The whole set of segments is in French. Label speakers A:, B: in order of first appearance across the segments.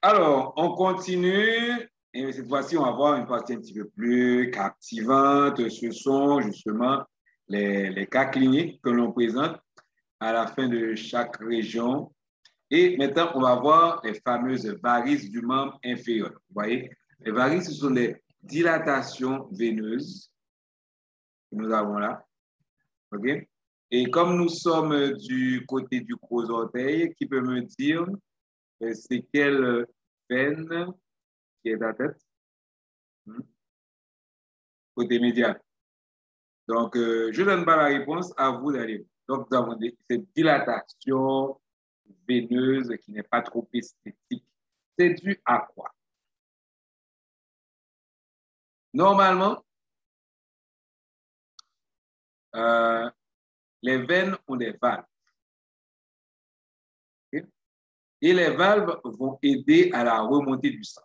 A: Alors, on continue. Et cette fois-ci, on va voir une partie un petit peu plus captivante. Ce sont justement les cas cliniques que l'on présente à la fin de chaque région. Et maintenant, on va voir les fameuses varices du membre inférieur. Vous voyez, les varices, ce sont les dilatations veineuses que nous avons là. OK? Et comme nous sommes du côté du gros orteil, qui peut me dire c'est quelle veine qui est à la tête? Côté médial. Donc, je ne donne pas la réponse, à vous d'aller. Donc, nous avons cette dilatation veineuse qui n'est pas trop esthétique. C'est dû à quoi? Normalement, les veines ont des valves. Okay? Et les valves vont aider à la remontée du sang.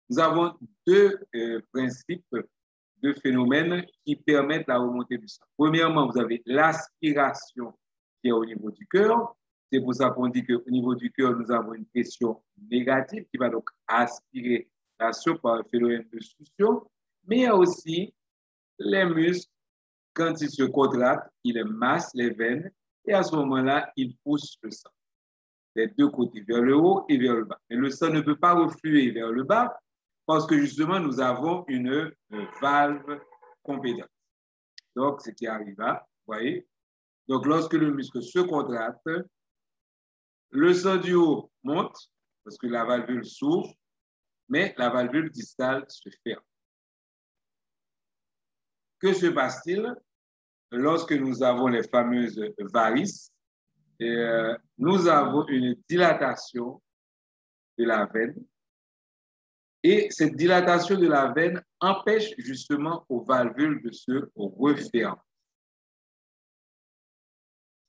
A: Nous avons deux principes, deux phénomènes qui permettent la remontée du sang. Premièrement, vous avez l'aspiration qui est au niveau du cœur. C'est pour ça qu'on dit qu'au niveau du cœur, nous avons une pression négative qui va donc aspirer la soupe par un phénomène de succion. Mais il y a aussi les muscles, quand ils se contractent, ils massent les veines et à ce moment-là, ils poussent le sang des deux côtés, vers le haut et vers le bas. Mais le sang ne peut pas refluer vers le bas parce que justement, nous avons une valve compétente. Donc, ce qui arrive là, vous voyez. Donc, lorsque le muscle se contracte, le sang du haut monte parce que la valvule s'ouvre, mais la valvule distale se ferme. Que se passe-t-il lorsque nous avons les fameuses varices? Nous avons une dilatation de la veine et cette dilatation de la veine empêche justement aux valvules de se refermer.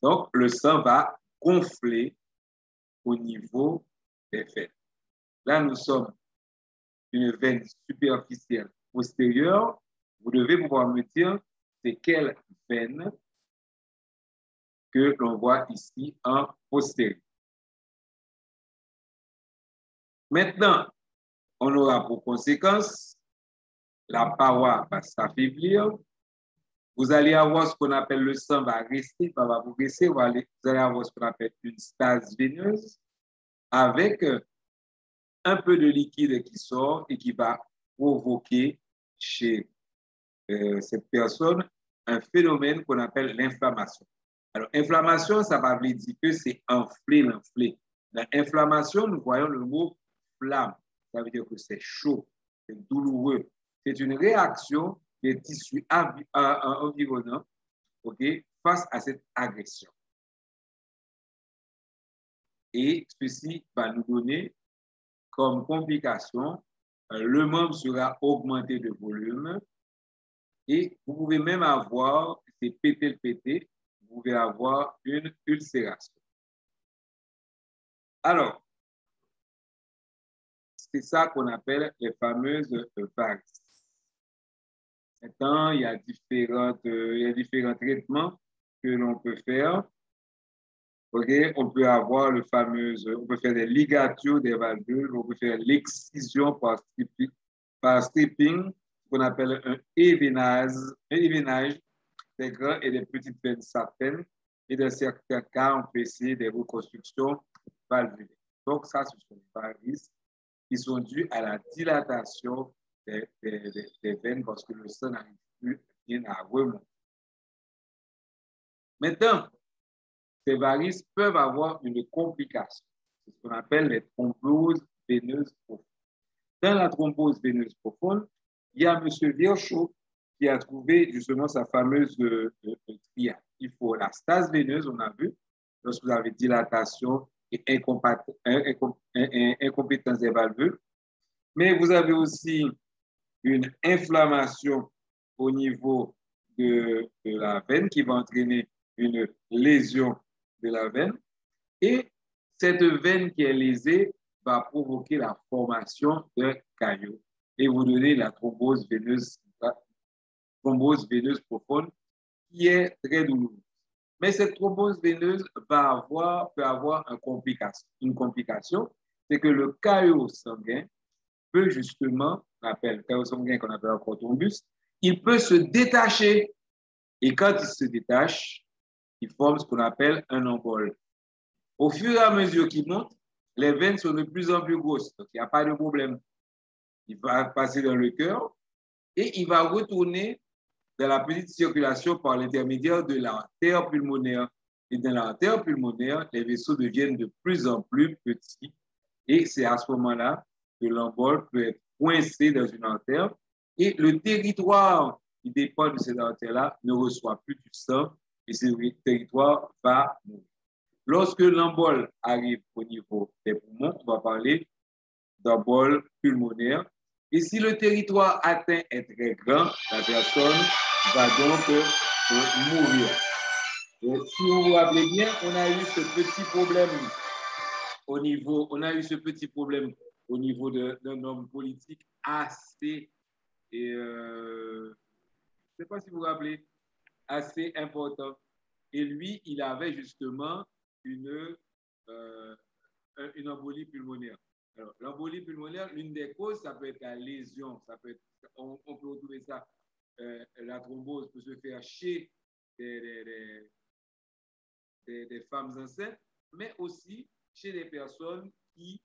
A: Donc, le sang va gonfler au niveau des veines. Là, nous sommes une veine superficielle postérieure. Vous devez pouvoir me dire c'est quelle veine que l'on voit ici en postérieur. Maintenant, on aura pour conséquence la paroi va s'affaiblir. Vous allez avoir ce qu'on appelle le sang va rester, va progresser. Vous allez avoir ce qu'on appelle une stase veineuse avec un peu de liquide qui sort et qui va provoquer chez cette personne un phénomène qu'on appelle l'inflammation. Alors, inflammation, ça va dire que c'est enflé, l'enflé. L'inflammation, nous voyons le mot flamme. Ça veut dire que c'est chaud, c'est douloureux. C'est une réaction des tissus environnants, okay, face à cette agression. Et ceci va nous donner comme complication, le membre sera augmenté de volume et vous pouvez même avoir, c'est pété, vous pouvez avoir une ulcération. Alors, c'est ça qu'on appelle les fameuses varices. Maintenant, il y a différents traitements que l'on peut faire. Okay? On peut avoir on peut faire des ligatures des valvules, on peut faire l'excision par stripping, qu'on appelle un événage des grands et des petites veines saines. Et dans certains cas, on peut essayer des reconstructions valvulaires. Donc, ça, ce sont des varices qui sont dues à la dilatation des veines parce que le sang n'arrive plus bien à remonter. Maintenant, ces varices peuvent avoir une complication. C'est ce qu'on appelle les thromboses veineuses profondes. Dans la thrombose veineuse profonde, il y a M. Virchow qui a trouvé justement sa fameuse triade. Il faut la stase veineuse, on a vu, lorsque vous avez dilatation et incompétence des valvules. Mais vous avez aussi une inflammation au niveau de la veine qui va entraîner une lésion de la veine. Et cette veine qui est lésée va provoquer la formation d'un caillot et vous donner la thrombose veineuse profonde qui est très douloureuse. Mais cette thrombose veineuse peut avoir une complication c'est que le caillot sanguin peut justement, on appelle caillot sanguin qu'on appelle encore thrombus, il peut se détacher. Et quand il se détache, il forme ce qu'on appelle un embole. Au fur et à mesure qu'il monte, les veines sont de plus en plus grosses. Donc, il n'y a pas de problème. Il va passer dans le cœur et il va retourner dans la petite circulation par l'intermédiaire de l'artère pulmonaire. Et dans l'artère pulmonaire, les vaisseaux deviennent de plus en plus petits. Et c'est à ce moment-là que l'embole peut être coincé dans une artère et le territoire qui dépend de cette artère-là ne reçoit plus du sang et ce territoire va mourir. Lorsque l'embole arrive au niveau des poumons, on va parler d'embole pulmonaire. Et si le territoire atteint est très grand, la personne va donc mourir. Et si vous vous rappelez bien, on a eu ce petit problème au niveau d'un homme politique assez, je ne sais pas si vous vous rappelez, assez important. Et lui, il avait justement une embolie pulmonaire. Alors, l'embolie pulmonaire, l'une des causes, ça peut être la lésion, on peut retrouver ça, la thrombose peut se faire chez des femmes enceintes, mais aussi chez des personnes qui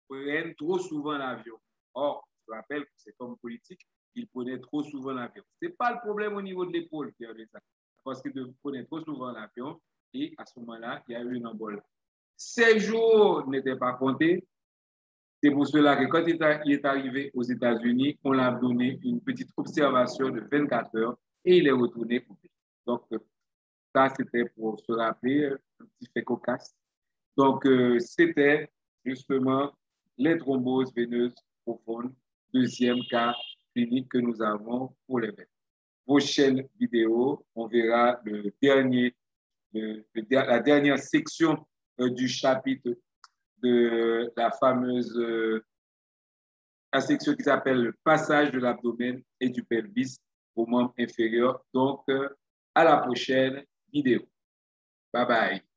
A: prennent trop souvent l'avion. Or, je rappelle que cet homme politique, il prenait trop souvent l'avion. Ce n'est pas le problème au niveau de l'épaule qui avait ça, parce qu'il prenait trop souvent l'avion et à ce moment-là, il y a eu une embole. 6 jours n'étaient pas comptés. C'est pour cela que quand il est arrivé aux États-Unis, on l'a donné une petite observation de 24 heures et il est retourné au pays. Donc, ça, c'était pour se rappeler un petit fait cocasse. Donc, c'était justement les thromboses veineuses profondes, deuxième cas clinique que nous avons pour les veines. Prochaine vidéo, on verra la dernière section du chapitre de la fameuse la section qui s'appelle le passage de l'abdomen et du pelvis au membre inférieur. Donc, à la prochaine vidéo. Bye bye.